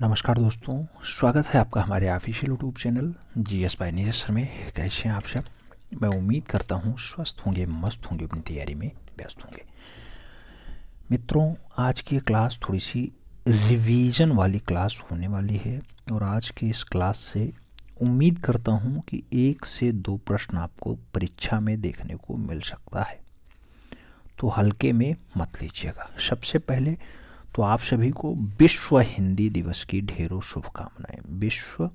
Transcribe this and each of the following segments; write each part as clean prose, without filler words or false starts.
नमस्कार दोस्तों, स्वागत है आपका हमारे official YouTube channel GS bye Neeraj sir में। कैसे हैं आप सब? मैं उम्मीद करता हूं स्वस्थ होंगे, मस्त होंगे, अपनी तैयारी में व्यस्त होंगे। मित्रों, आज की क्लास थोड़ी सी रिवीजन वाली क्लास होने वाली है और आज की इस क्लास से उम्मीद करता हूं कि 1 से 2 प्रश्न आपको परीक्षा में देखने को मिल सकता है, तो हल्के में मत लीजिएगा। सबसे पहले तो आप सभी को विश्व हिंदी दिवस की ढेरों शुभकामनाएं। विश्व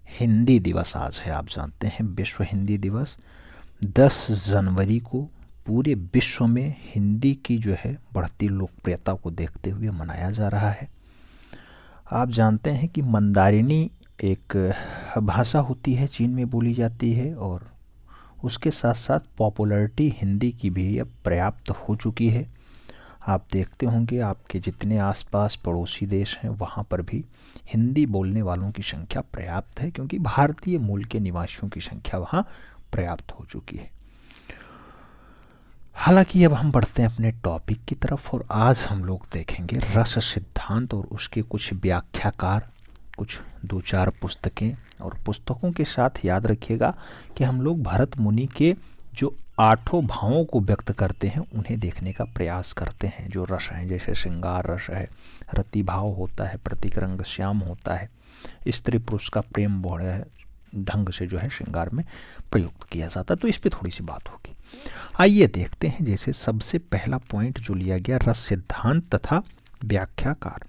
हिंदी दिवस आज है, आप जानते हैं विश्व हिंदी दिवस 10 जनवरी को पूरे विश्व में हिंदी की जो है बढ़ती लोकप्रियता को देखते हुए मनाया जा रहा है। आप जानते हैं कि मंदारिनी एक भाषा होती है, चीन में बोली जाती है और उसके साथ साथ पॉपुलैरिटी हिंदी की भी अब पर्याप्त हो चुकी है। आप देखते होंगे आपके जितने आसपास पड़ोसी देश हैं वहाँ पर भी हिंदी बोलने वालों की संख्या पर्याप्त है, क्योंकि भारतीय मूल के निवासियों की संख्या वहाँ पर्याप्त हो चुकी है। हालांकि अब हम बढ़ते हैं अपने टॉपिक की तरफ और आज हम लोग देखेंगे रस सिद्धांत और उसके कुछ व्याख्याकार, कुछ 2-4 पुस्तकें, और पुस्तकों के साथ याद रखिएगा कि हम लोग भरत मुनि के जो 8 भावों को व्यक्त करते हैं उन्हें देखने का प्रयास करते हैं। जो रस हैं, जैसे श्रृंगार रस है, रति भाव होता है, प्रतीक रंग श्याम होता है, स्त्री पुरुष का प्रेम बड़े ढंग से जो है श्रृंगार में प्रयुक्त किया जाता है। तो इस पर थोड़ी सी बात होगी। आइए देखते हैं। जैसे सबसे पहला पॉइंट जो लिया गया, रस सिद्धांत तथा व्याख्याकार।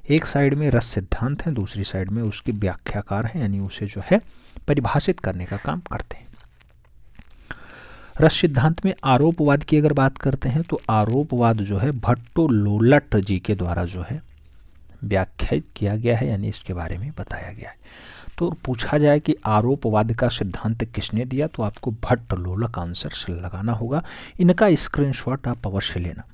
एक साइड में रस सिद्धांत है, दूसरी साइड में उसके व्याख्याकार हैं, यानी उसे जो है परिभाषित करने का काम करते हैं। रस सिद्धांत में आरोपवाद की अगर बात करते हैं तो आरोपवाद जो है भट्टोलोलट जी के द्वारा जो है व्याख्यात किया गया है, यानी इसके बारे में बताया गया है। तो पूछा जाए कि आरोपवाद का सिद्धांत किसने दिया, तो आपको भट्टोलोलक आंसर से लगाना होगा। इनका स्क्रीनशॉट आप अवश्य लेना।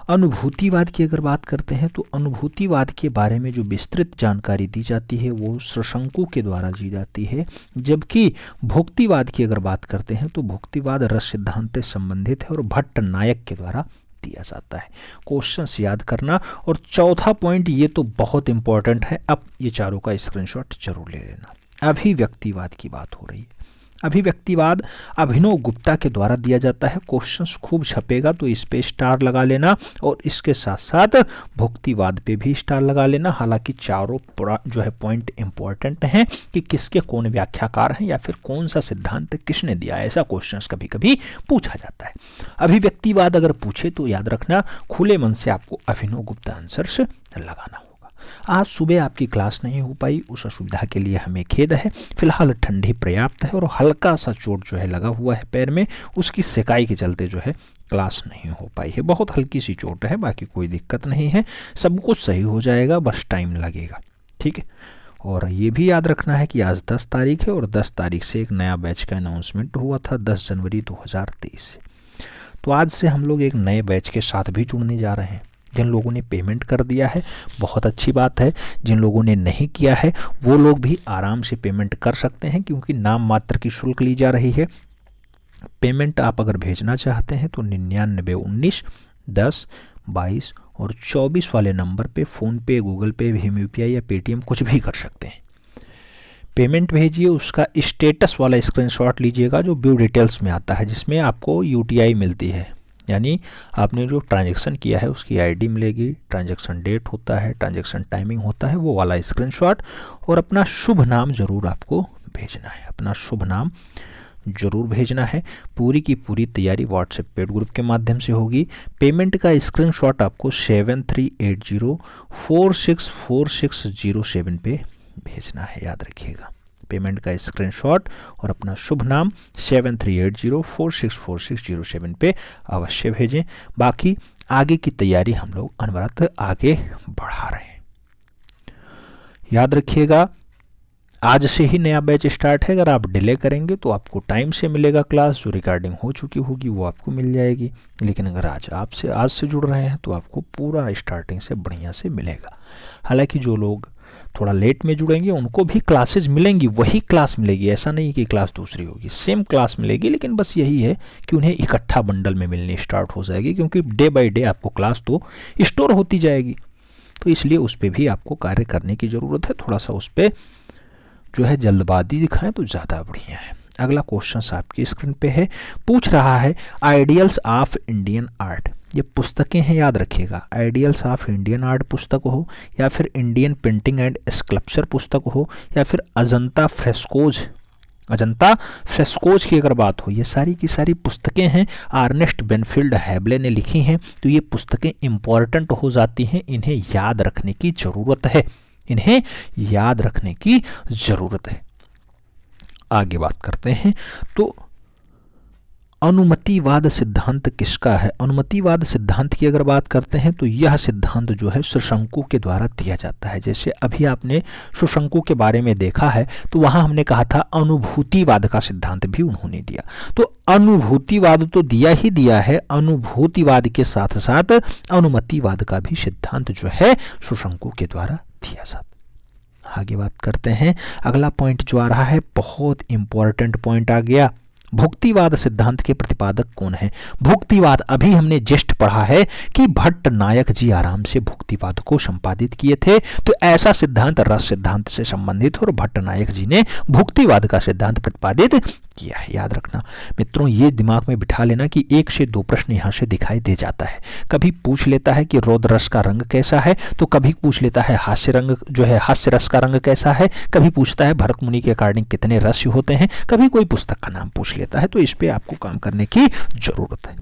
अनुभूतिवाद की अगर बात करते हैं तो अनुभूतिवाद के बारे में जो विस्तृत जानकारी दी जाती है वो सशंकु के द्वारा दी जाती है, जबकि भुक्तिवाद की अगर बात करते हैं तो भुक्तिवाद रस सिद्धांत से संबंधित है और भट्ट नायक के द्वारा दिया जाता है। क्वेश्चंस याद करना। और चौथा पॉइंट, ये तो बहुत इंपॉर्टेंट है, अब ये चारों का स्क्रीनशॉट जरूर ले लेना। अभिव्यक्तिवाद की बात हो रही है। अभिव्यक्तिवाद अभिनव गुप्ता के द्वारा दिया जाता है। क्वेश्चंस खूब छपेगा तो इस पे स्टार लगा लेना और इसके साथ साथ भुक्तिवाद पे भी स्टार लगा लेना। हालांकि चारों जो है पॉइंट इंपॉर्टेंट हैं कि किसके कौन व्याख्याकार हैं या फिर कौन सा सिद्धांत किसने दिया, ऐसा क्वेश्चंस कभी कभी पूछा जाता है। अभिव्यक्तिवाद अगर पूछे तो याद रखना खुले मन से आपको अभिनव गुप्ता आंसर्स लगाना। आज सुबह आपकी क्लास नहीं हो पाई, उस असुविधा के लिए हमें खेद है। फिलहाल ठंडी पर्याप्त है और हल्का सा चोट जो है लगा हुआ है पैर में, उसकी सिकाई के चलते जो है क्लास नहीं हो पाई है। बहुत हल्की सी चोट है, बाकी कोई दिक्कत नहीं है, सब कुछ सही हो जाएगा, बस टाइम लगेगा, ठीक है। और ये भी याद रखना है कि आज 10 तारीख है और 10 तारीख से एक नया बैच का अनाउंसमेंट हुआ था 10 जनवरी 2023 से। तो आज से हम लोग एक नए बैच के साथ भी जुड़ने जा रहे हैं। जिन लोगों ने पेमेंट कर दिया है बहुत अच्छी बात है, जिन लोगों ने नहीं किया है वो लोग भी आराम से पेमेंट कर सकते हैं, क्योंकि नाम मात्र की शुल्क ली जा रही है। पेमेंट आप अगर भेजना चाहते हैं तो 9919 10 22 और 24 वाले नंबर पे फ़ोन पे, गूगल पे, भीम UPI या पेटीएम कुछ भी कर सकते हैं। पेमेंट भेजिए, उसका स्टेटस वाला स्क्रीनशॉट लीजिएगा जो व्यू डिटेल्स में आता है, जिसमें आपको UTI मिलती है, यानी आपने जो ट्रांजैक्शन किया है उसकी ID मिलेगी, ट्रांजैक्शन डेट होता है, ट्रांजैक्शन टाइमिंग होता है, वो वाला स्क्रीनशॉट। और अपना शुभ नाम ज़रूर आपको भेजना है, अपना शुभ नाम ज़रूर भेजना है। पूरी की पूरी तैयारी व्हाट्सएप पेड ग्रुप के माध्यम से होगी। पेमेंट का स्क्रीनशॉट आपको 7380464607 पे भेजना है, याद रखिएगा। पेमेंट का स्क्रीनशॉट और अपना शुभ नाम 7380464607 पे अवश्य भेजें। बाकी आगे की तैयारी हम लोग अनवरत आगे बढ़ा रहे हैं। याद रखिएगा आज से ही नया बैच स्टार्ट है। अगर आप डिले करेंगे तो आपको टाइम से मिलेगा क्लास, जो रिकॉर्डिंग हो चुकी होगी वो आपको मिल जाएगी। लेकिन अगर आज से जुड़ रहे हैं तो आपको पूरा स्टार्टिंग से बढ़िया से मिलेगा। हालांकि जो लोग थोड़ा लेट में जुड़ेंगे उनको भी क्लासेज मिलेंगी, वही क्लास मिलेगी, ऐसा नहीं कि क्लास दूसरी होगी, सेम क्लास मिलेगी। लेकिन बस यही है कि उन्हें इकट्ठा बंडल में मिलनी स्टार्ट हो जाएगी, क्योंकि डे बाय डे आपको क्लास तो स्टोर होती जाएगी। तो इसलिए उस पर भी आपको कार्य करने की ज़रूरत है। थोड़ा सा उस पर जो है जल्दबाजी दिखाएं तो ज़्यादा बढ़िया है। अगला क्वेश्चन आपकी स्क्रीन पे है, पूछ रहा है आइडियल्स ऑफ इंडियन आर्ट। ये पुस्तकें हैं, याद रखिएगा। आइडियल्स ऑफ इंडियन आर्ट पुस्तक हो, या फिर इंडियन पेंटिंग एंड स्कल्पचर पुस्तक हो, या फिर अजंता फ्रेस्कोज की अगर बात हो, ये सारी की सारी पुस्तकें हैं अर्नेस्ट बेनफील्ड हैबले ने लिखी हैं। तो ये पुस्तकें इंपॉर्टेंट हो जाती हैं, इन्हें याद रखने की ज़रूरत है, इन्हें याद रखने की ज़रूरत है। आगे बात करते हैं, तो अनुमतिवाद सिद्धांत किसका है? अनुमतिवाद सिद्धांत की अगर बात करते हैं तो यह सिद्धांत जो है सुशंकु के द्वारा दिया जाता है। जैसे अभी आपने सुशंकु के बारे में देखा है, तो वहां हमने कहा था अनुभूतिवाद का सिद्धांत भी उन्होंने दिया। तो अनुभूतिवाद तो दिया ही दिया है, अनुभूतिवाद के साथ साथ अनुमतिवाद का भी सिद्धांत जो है सुशंकु के द्वारा दिया जाता है। आगे बात करते हैं, अगला पॉइंट जो आ रहा है बहुत इंपॉर्टेंट पॉइंट आ गया। भुक्तिवाद सिद्धांत के प्रतिपादक कौन है? भुक्तिवाद अभी हमने जस्ट पढ़ा है कि भट्ट नायक जी आराम से भुक्तिवाद को संपादित किए थे। तो ऐसा सिद्धांत रस सिद्धांत से संबंधित और भट्ट नायक जी ने भुक्तिवाद का सिद्धांत प्रतिपादित किया है। याद रखना मित्रों, ये दिमाग में बिठा लेना कि 1 से 2 प्रश्न यहाँ से दिखाई दे जाता है। कभी पूछ लेता है कि रौद्र रस का रंग कैसा है, तो कभी पूछ लेता है हास्य रंग जो है हास्य रस का रंग कैसा है, कभी पूछता है भरत मुनि के अकॉर्डिंग कितने रस होते हैं, कभी कोई पुस्तक का नाम पूछ लेता है। तो इस पे आपको काम करने की जरूरत है।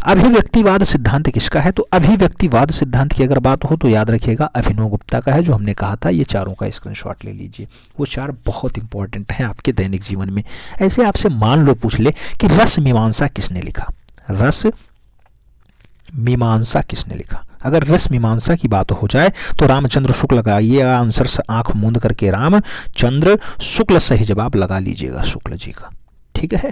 अभिव्यक्तिवाद सिद्धांत किसका है? तो अभिव्यक्तिवाद सिद्धांत की अगर बात हो तो याद रखिएगा अभिनव गुप्ता का है, जो हमने कहा था। ये चारों का स्क्रीनशॉट ले लीजिए, वो 4 बहुत इंपॉर्टेंट हैं आपके दैनिक जीवन में। ऐसे आपसे मान लो पूछ ले कि रस मीमांसा किसने लिखा? रस मीमांसा किसने लिखा? अगर रस मीमांसा की बात हो जाए तो रामचंद्र शुक्ल लगाइएगा आंसर से, आंख मूंद करके रामचंद्र शुक्ल सही जवाब लगा लीजिएगा, शुक्ल जी का। ठीक है,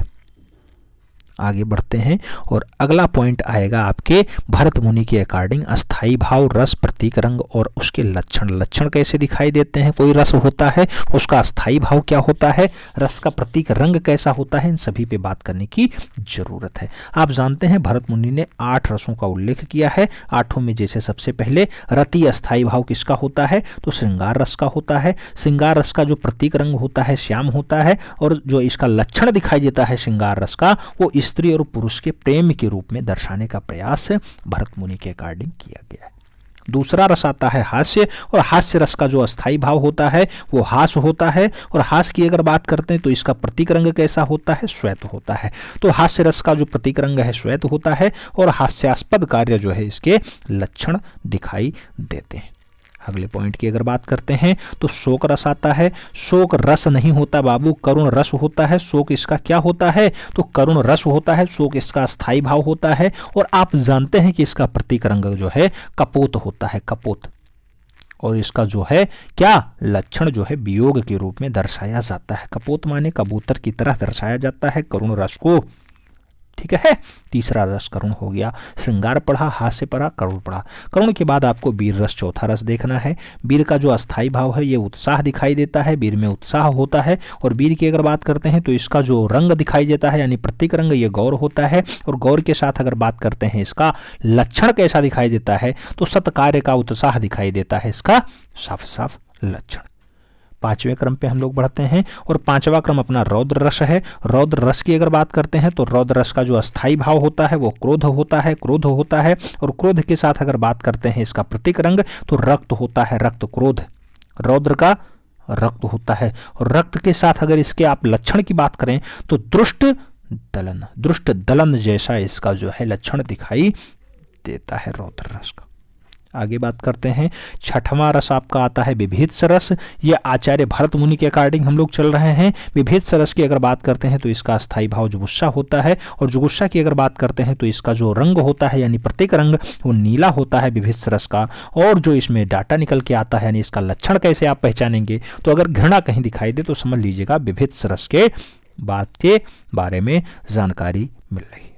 आगे बढ़ते हैं और अगला पॉइंट आएगा आपके भरत मुनि के अकॉर्डिंग अस्थाई भाव, रस, प्रतीक, रंग और उसके लक्षण। लक्षण कैसे दिखाई देते हैं? कोई रस होता है, उसका अस्थाई भाव क्या होता है, रस का प्रतीक रंग कैसा होता है, इन सभी पे बात करने की जरूरत है। आप जानते हैं भरत मुनि ने 8 रसों का उल्लेख किया है। 8 में जैसे सबसे पहले रति अस्थाई भाव किसका होता है? तो श्रृंगार रस का होता है। श्रृंगार रस का जो प्रतीक रंग होता है श्याम होता है, और जो इसका लक्षण दिखाई देता है श्रृंगार रस का, वो स्त्री और पुरुष के प्रेम के रूप में दर्शाने का प्रयास भरत मुनि के अकॉर्डिंग किया गया है। दूसरा रस आता है हास्य, और हास्य रस का जो अस्थाई भाव होता है वो हास होता है। और हास की अगर बात करते हैं तो इसका प्रतीक रंग कैसा होता है? श्वेत होता है। तो हास्य रस का जो प्रतीक रंग है श्वेत होता है, और हास्यास्पद कार्य जो है इसके लक्षण दिखाई देते हैं। अगले पॉइंट की अगर बात करते हैं तो शोक रस आता है। शोक रस नहीं होता बाबू, करुण रस होता है। शोक इसका क्या होता है? तो करुण रस होता है। शोक इसका स्थायी भाव होता है, और आप जानते हैं कि इसका प्रतीक रंग जो है कपोत होता है, कपोत। और इसका जो है क्या लक्षण जो है वियोग के रूप में दर्शाया जाता है। कपोत माने कबूतर की तरह दर्शाया जाता है करुण रस को। ठीक है, तीसरा रस करुण हो गया। श्रृंगार पढ़ा, हास्य पढ़ा, करुण पढ़ा। करुण के बाद आपको वीर रस, चौथा रस देखना है। वीर का जो अस्थाई भाव है ये उत्साह दिखाई देता है, वीर में उत्साह होता है। और वीर की अगर बात करते हैं तो इसका जो रंग दिखाई देता है यानी प्रतीक रंग ये गौर होता है। और गौर के साथ अगर बात करते हैं इसका लक्षण कैसा दिखाई देता है, तो सत्कार्य का उत्साह दिखाई देता है इसका साफ साफ लक्षण। 5वें क्रम पे हम लोग बढ़ते हैं, और 5वां क्रम अपना रौद्र रस है। रौद्र रस की अगर बात करते हैं तो रौद्र रस का जो अस्थाई भाव होता है वो क्रोध होता है, क्रोध होता है। और क्रोध के साथ अगर बात करते हैं इसका प्रतीक रंग तो रक्त होता है, रक्त क्रोध। रौद्र का रक्त होता है। और रक्त के साथ अगर इसके आप लक्षण की बात करें तो दुष्ट दलन, दुष्ट दलन जैसा इसका जो है लक्षण दिखाई देता है रौद्र रस का। आगे बात करते हैं, 6वां रस आपका आता है विभेत्स रस। ये आचार्य भरत मुनि के अकॉर्डिंग हम लोग चल रहे हैं। विभेत्स रस की अगर बात करते हैं तो इसका स्थायी भाव जुगुस्सा होता है। और जुगुस्सा की अगर बात करते हैं तो इसका जो रंग होता है यानी प्रतीक रंग वो नीला होता है विभेत्स रस का। और जो इसमें डाटा निकल के आता है यानी इसका लक्षण कैसे आप पहचानेंगे, तो अगर घृणा कहीं दिखाई दे तो समझ लीजिएगा विभेत्स रस के बात के बारे में जानकारी मिल रही है।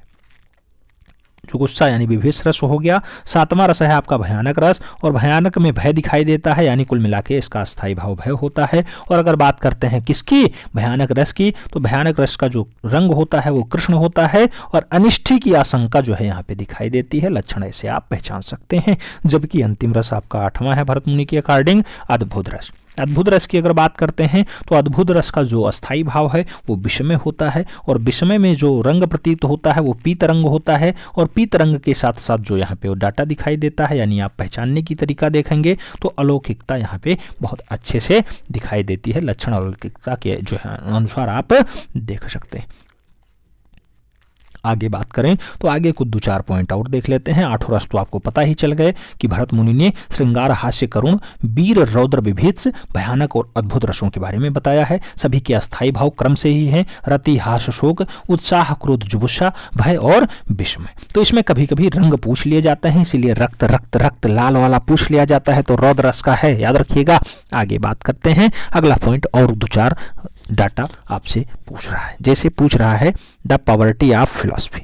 जो गुस्सा यानी विभेष रस हो गया। 7वां रस है आपका भयानक रस, और भयानक में भय दिखाई देता है, यानी कुल मिला के इसका अस्थायी भाव भय होता है। और अगर बात करते हैं किसकी, भयानक रस की, तो भयानक रस का जो रंग होता है वो कृष्ण होता है, और अनिष्टि की आशंका जो है यहाँ पे दिखाई देती है। लक्षण ऐसे आप पहचान सकते हैं। जबकि अंतिम रस आपका 8वां है भरत मुनि के अकॉर्डिंग, अद्भुत रस। अद्भुत रस की अगर बात करते हैं तो अद्भुत रस का जो अस्थायी भाव है वो विषमय होता है, और विषमय में जो रंग प्रतीत होता है वो पीत रंग होता है, और पीत रंग के साथ साथ जो यहाँ पे वो डाटा दिखाई देता है, यानी आप पहचानने की तरीका देखेंगे तो अलौकिकता यहाँ पे बहुत अच्छे से दिखाई देती है। लक्षण अलौकिकता के जो है अनुसार आप देख सकते हैं। आगे बात करें तो आगे कुछ 2-4 पॉइंट और देख लेते हैं। 8 रस तो आपको पता ही चल गए कि भरत मुनि ने श्रृंगार, हास्य, करुण, वीर, रौद्र, विभीत्स, भयानक और अद्भुत रसों के बारे में बताया है। सभी के अस्थायी भाव क्रम से ही हैं, रति, हास, शोक, उत्साह, क्रोध, जुगुस्सा, भय और विषमय। तो इसमें कभी कभी रंग पूछ लिए जाते हैं, इसीलिए रक्त रक्त रक्त लाल वाला पूछ लिया जाता है, तो रौद्र रस का है, याद रखिएगा। आगे बात करते हैं, अगला पॉइंट और 2-4 डाटा आपसे पूछ रहा है। जैसे पूछ रहा है the poverty of philosophy.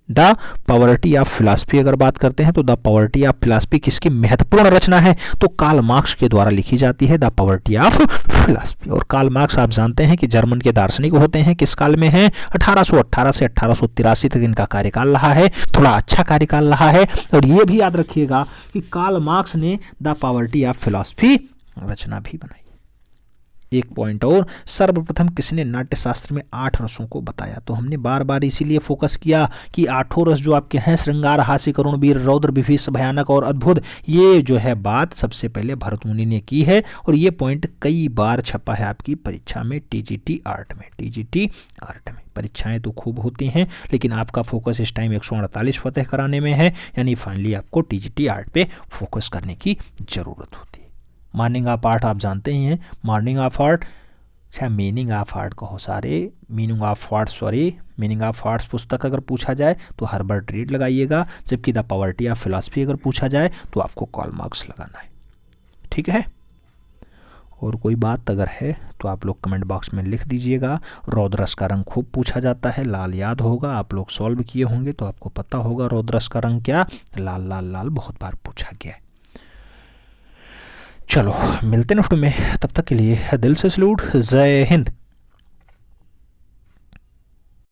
The poverty of philosophy अगर बात करते हैं तो द पॉवर्टी ऑफ फिलॉसफी किसकी महत्वपूर्ण रचना है, तो कार्ल मार्क्स के द्वारा लिखी जाती है द पॉवर्टी ऑफ फिलॉसफी। और कार्ल मार्क्स आप जानते हैं कि जर्मन के दार्शनिक होते हैं, किस काल में हैं, 1818 से 1883 तक इनका कार्यकाल रहा है, थोड़ा अच्छा कार्यकाल रहा है। और ये भी याद रखिएगा कि कार्ल मार्क्स ने द पॉवर्टी ऑफ फिलॉसफी रचना भी बनाई। एक पॉइंट और, सर्वप्रथम किसने नाट्यशास्त्र में 8 रसों को बताया, तो हमने बार बार इसीलिए फोकस किया कि 8 रस जो आपके हैं, श्रृंगार, हास्य, करुण, वीर, रौद्र, विभीष, भयानक और अद्भुत, ये जो है बात सबसे पहले भरत मुनि ने की है। और ये पॉइंट कई बार छपा है आपकी परीक्षा में, टीजीटी आर्ट में। टीजीटी आर्ट में परीक्षाएं तो खूब होती हैं, लेकिन आपका फोकस इस टाइम 148 फतेह कराने में है, यानी फाइनली आपको टीजीटी आर्ट पे फोकस करने की जरूरत होती है। मॉर्निंग ऑफ आर्ट आप जानते ही हैं, मॉर्निंग ऑफ आर्ट चाहे मीनिंग ऑफ आर्ट कहो, सारे meaning of art meaning of arts पुस्तक अगर पूछा जाए तो हर्बर्ट रीड लगाइएगा, जबकि द पॉवर्टी ऑफ फिलॉसफी अगर पूछा जाए तो आपको कार्ल मार्क्स लगाना है। ठीक है, और कोई बात अगर है तो आप लोग कमेंट बॉक्स में लिख दीजिएगा। रौद्रस का रंग खूब पूछा जाता है, लाल याद होगा, आप लोग सॉल्व किए होंगे तो आपको पता होगा रौद्रस का रंग क्या, लाल लाल लाल बहुत बार पूछा गया है। चलो मिलते हैं नेक्स्ट में, तब तक के लिए दिल से सैल्यूट, जय हिंद।